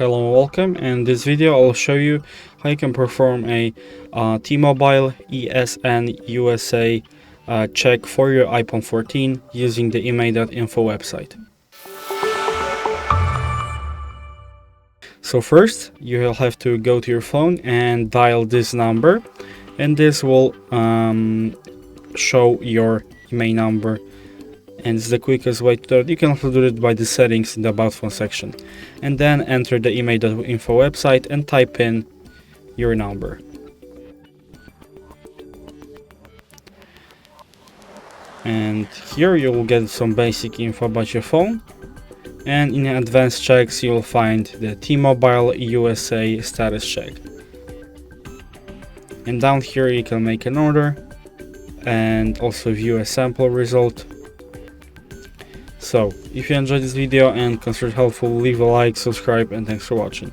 Hello and welcome. In this video I'll show you how you can perform a T-Mobile ESN USA check for your iPhone 14 using the imei.info website. So first you'll have to go to your phone and dial this number, and this will show your imei number, and it's the quickest way to do it. You can also do it by the settings in the about phone section, and then enter the imei.info website and type in your number. And here you will get some basic info about your phone, and in advanced checks you will find the T-Mobile USA status check, and down here you can make an order and also view a sample result. So if you enjoyed this video and considered it helpful, leave a like, subscribe, and thanks for watching.